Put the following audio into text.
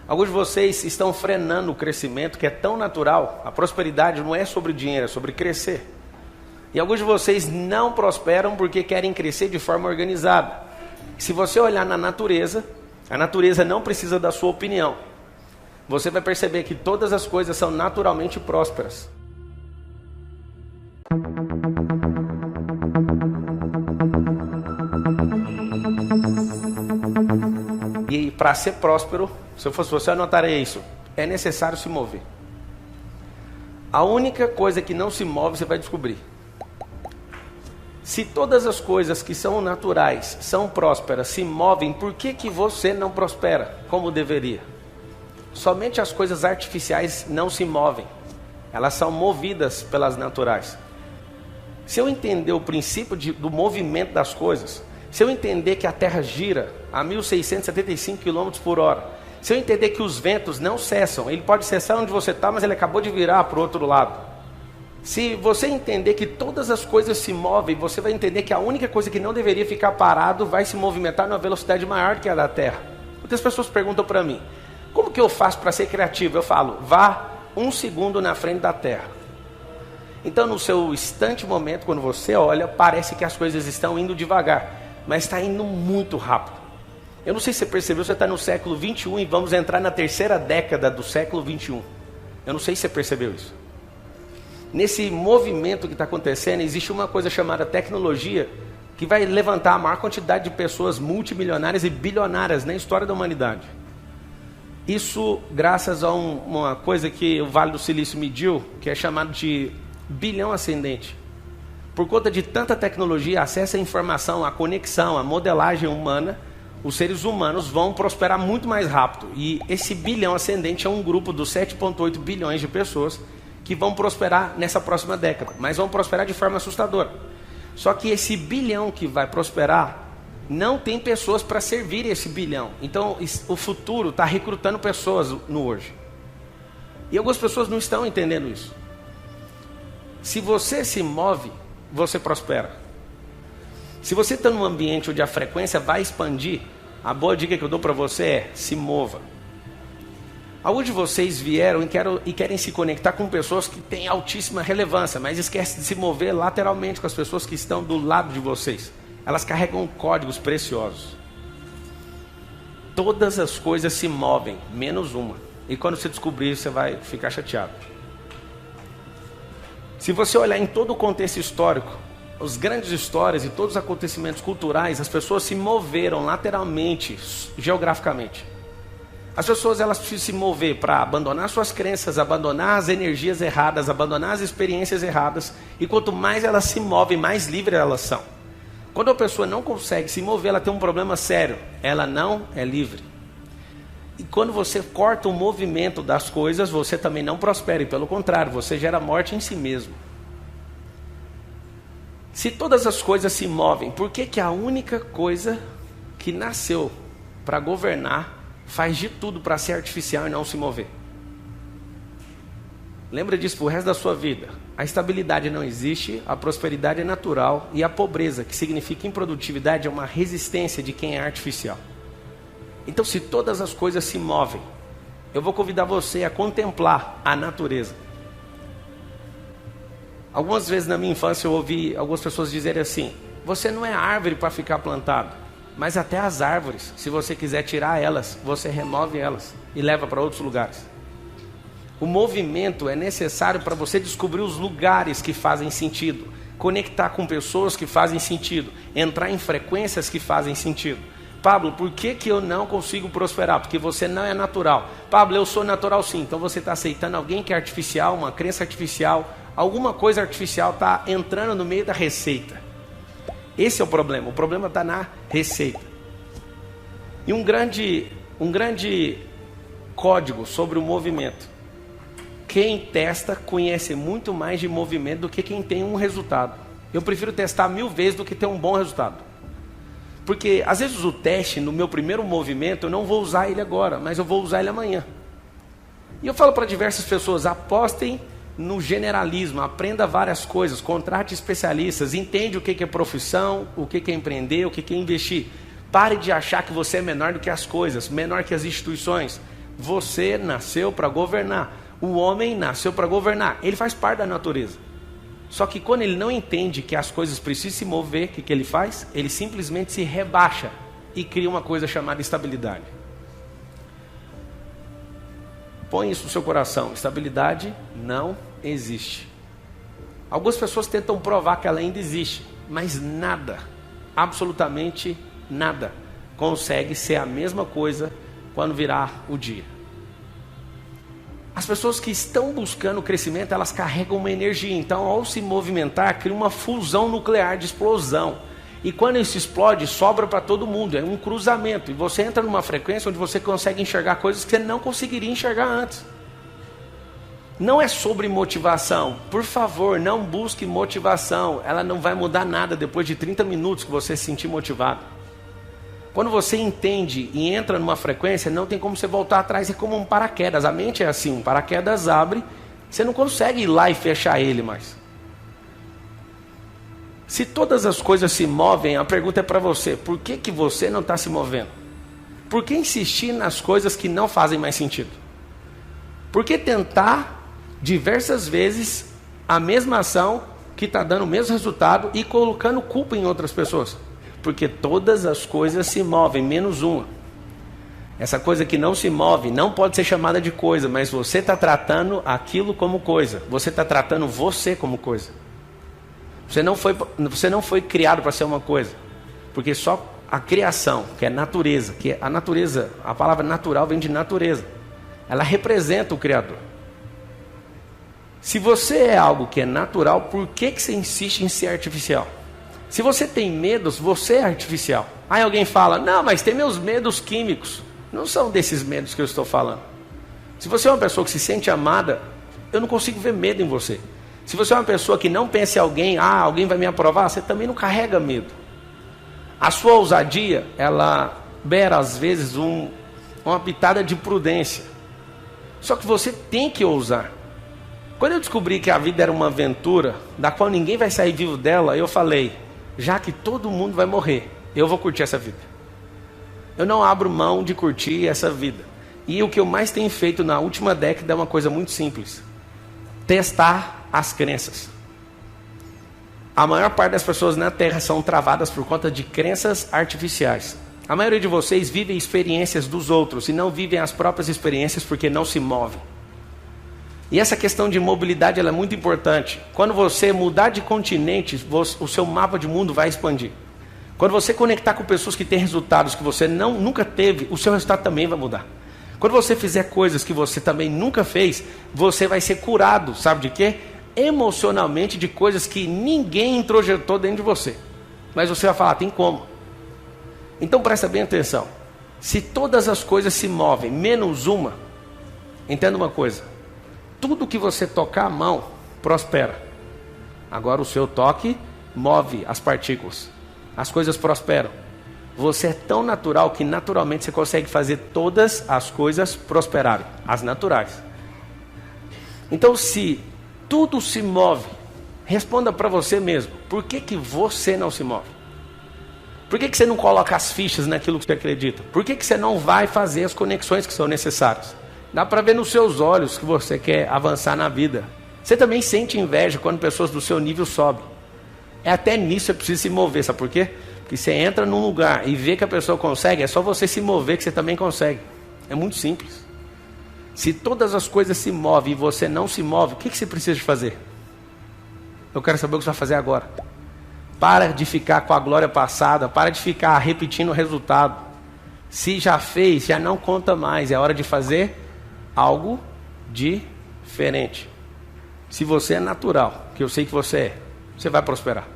Alguns de vocês estão frenando o crescimento que é tão natural. A prosperidade não é sobre dinheiro, é sobre crescer. E alguns de vocês não prosperam porque querem crescer de forma organizada. Se você olhar na natureza, a natureza não precisa da sua opinião. Você vai perceber que todas as coisas são naturalmente prósperas. E para ser próspero, se eu fosse você, eu anotaria isso. É necessário se mover. A única coisa que não se move, você vai descobrir. Se todas as coisas que são naturais, são prósperas, se movem, por que você não prospera como deveria? Somente as coisas artificiais não se movem. Elas são movidas pelas naturais. Se eu entender o princípio do movimento das coisas, se eu entender que a Terra gira a 1.675 km por hora, se eu entender que os ventos não cessam, ele pode cessar onde você está, mas ele acabou de virar para o outro lado. Se você entender que todas as coisas se movem, você vai entender que a única coisa que não deveria ficar parado vai se movimentar numa velocidade maior que a da Terra. Muitas pessoas perguntam para mim, como que eu faço para ser criativo? Eu falo, vá 1 segundo na frente da Terra. Então no seu instante momento, quando você olha, parece que as coisas estão indo devagar, mas está indo muito rápido. Eu não sei se você percebeu, você está no século 21 e vamos entrar na terceira década do século 21. Eu não sei se você percebeu isso. Nesse movimento que está acontecendo, existe uma coisa chamada tecnologia que vai levantar a maior quantidade de pessoas multimilionárias e bilionárias na história da humanidade. Isso graças a uma coisa que o Vale do Silício mediu, que é chamado de bilhão ascendente. Por conta de tanta tecnologia, acesso à informação, à conexão, à modelagem humana, os seres humanos vão prosperar muito mais rápido. E esse bilhão ascendente é um grupo dos 7,8 bilhões de pessoas que vão prosperar nessa próxima década, mas vão prosperar de forma assustadora. Só que esse bilhão que vai prosperar, não tem pessoas para servir esse bilhão. Então o futuro está recrutando pessoas no hoje. E algumas pessoas não estão entendendo isso. Se você se move, você prospera. Se você está num ambiente onde a frequência vai expandir, a boa dica que eu dou para você é, se mova. Alguns de vocês vieram e querem se conectar com pessoas que têm altíssima relevância, mas esquecem de se mover lateralmente com as pessoas que estão do lado de vocês. Elas carregam códigos preciosos. Todas as coisas se movem, menos uma. E quando você descobrir isso, você vai ficar chateado. Se você olhar em todo o contexto histórico, as grandes histórias e todos os acontecimentos culturais, as pessoas se moveram lateralmente, geograficamente. As pessoas elas precisam se mover para abandonar suas crenças, abandonar as energias erradas, abandonar as experiências erradas. E quanto mais elas se movem, mais livres elas são. Quando a pessoa não consegue se mover, ela tem um problema sério. Ela não é livre. E quando você corta o movimento das coisas, você também não prospera. E pelo contrário, você gera morte em si mesmo. Se todas as coisas se movem, por que a única coisa que nasceu para governar faz de tudo para ser artificial e não se mover? Lembra disso pro resto da sua vida. A estabilidade não existe, a prosperidade é natural e a pobreza, que significa improdutividade, é uma resistência de quem é artificial. Então, se todas as coisas se movem, eu vou convidar você a contemplar a natureza. Algumas vezes na minha infância eu ouvi algumas pessoas dizerem assim, você não é árvore para ficar plantado, mas até as árvores, se você quiser tirar elas, você remove elas e leva para outros lugares. O movimento é necessário para você descobrir os lugares que fazem sentido, conectar com pessoas que fazem sentido, entrar em frequências que fazem sentido. Pablo, por que eu não consigo prosperar? Porque você não é natural. Pablo, eu sou natural sim. Então você está aceitando alguém que é artificial, uma crença artificial, alguma coisa artificial está entrando no meio da receita. Esse é o problema está na receita. E um grande código sobre o movimento. Quem testa conhece muito mais de movimento do que quem tem um resultado. Eu prefiro testar 1000 vezes do que ter um bom resultado. Porque às vezes o teste no meu primeiro movimento, eu não vou usar ele agora, mas eu vou usar ele amanhã. E eu falo para diversas pessoas, apostem no generalismo, aprenda várias coisas, contrate especialistas, entende o que é profissão, o que é empreender, o que é investir. Pare de achar que você é menor do que as coisas, menor que as instituições. Você nasceu para governar. O homem nasceu para governar. Ele faz parte da natureza. Só que quando ele não entende que as coisas precisam se mover, o que ele faz? Ele simplesmente se rebaixa e cria uma coisa chamada estabilidade. Põe isso no seu coração. Estabilidade não existe. Algumas pessoas tentam provar que ela ainda existe, mas nada, absolutamente nada, consegue ser a mesma coisa quando virar o dia. As pessoas que estão buscando crescimento, elas carregam uma energia. Então, ao se movimentar, cria uma fusão nuclear de explosão. E quando isso explode, sobra para todo mundo. É um cruzamento. E você entra numa frequência onde você consegue enxergar coisas que você não conseguiria enxergar antes. Não é sobre motivação. Por favor, não busque motivação. Ela não vai mudar nada depois de 30 minutos que você se sentir motivado. Quando você entende e entra numa frequência, não tem como você voltar atrás. É como um paraquedas. A mente é assim, um paraquedas abre, você não consegue ir lá e fechar ele mais. Se todas as coisas se movem, a pergunta é para você: por que você não está se movendo? Por que insistir nas coisas que não fazem mais sentido? Por que tentar diversas vezes a mesma ação que está dando o mesmo resultado e colocando culpa em outras pessoas? Porque todas as coisas se movem, menos uma. Essa coisa que não se move não pode ser chamada de coisa, mas você está tratando aquilo como coisa. Você está tratando você como coisa. Você não foi criado para ser uma coisa. Porque só a criação, que é natureza, a palavra natural vem de natureza. Ela representa o Criador. Se você é algo que é natural, por que você insiste em ser artificial? Se você tem medos, você é artificial. Aí alguém fala: não, mas tem meus medos químicos. Não são desses medos que eu estou falando. Se você é uma pessoa que se sente amada, eu não consigo ver medo em você. Se você é uma pessoa que não pensa em alguém, alguém vai me aprovar, você também não carrega medo. A sua ousadia, ela beira às vezes uma pitada de prudência. Só que você tem que ousar. Quando eu descobri que a vida era uma aventura, da qual ninguém vai sair vivo dela, eu falei: já que todo mundo vai morrer, eu vou curtir essa vida. Eu não abro mão de curtir essa vida. E o que eu mais tenho feito na última década é uma coisa muito simples: testar as crenças. A maior parte das pessoas na Terra são travadas por conta de crenças artificiais. A maioria de vocês vivem experiências dos outros e não vivem as próprias experiências porque não se movem. E essa questão de mobilidade ela é muito importante. Quando você mudar de continente, o seu mapa de mundo vai expandir. Quando você conectar com pessoas que têm resultados que você nunca teve, o seu resultado também vai mudar. Quando você fizer coisas que você também nunca fez, você vai ser curado, sabe de quê? Emocionalmente, de coisas que ninguém introjetou dentro de você. Mas você vai falar: tem como. Então presta bem atenção. Se todas as coisas se movem, menos uma, entenda uma coisa: tudo que você tocar a mão, prospera. Agora o seu toque move as partículas. As coisas prosperam. Você é tão natural que naturalmente você consegue fazer todas as coisas prosperarem. As naturais. Então, se tudo se move, responda para você mesmo: por que você não se move? Por que você não coloca as fichas naquilo que você acredita? Por que você não vai fazer as conexões que são necessárias? Dá para ver nos seus olhos que você quer avançar na vida. Você também sente inveja quando pessoas do seu nível sobem. É até nisso que você precisa se mover, sabe por quê? Porque você entra num lugar e vê que a pessoa consegue, é só você se mover que você também consegue. É muito simples. Se todas as coisas se movem e você não se move, o que você precisa de fazer? Eu quero saber o que você vai fazer agora. Para de ficar com a glória passada, para de ficar repetindo o resultado. Se já fez, já não conta mais, é hora de fazer algo diferente. Se você é natural, que eu sei que você é, você vai prosperar.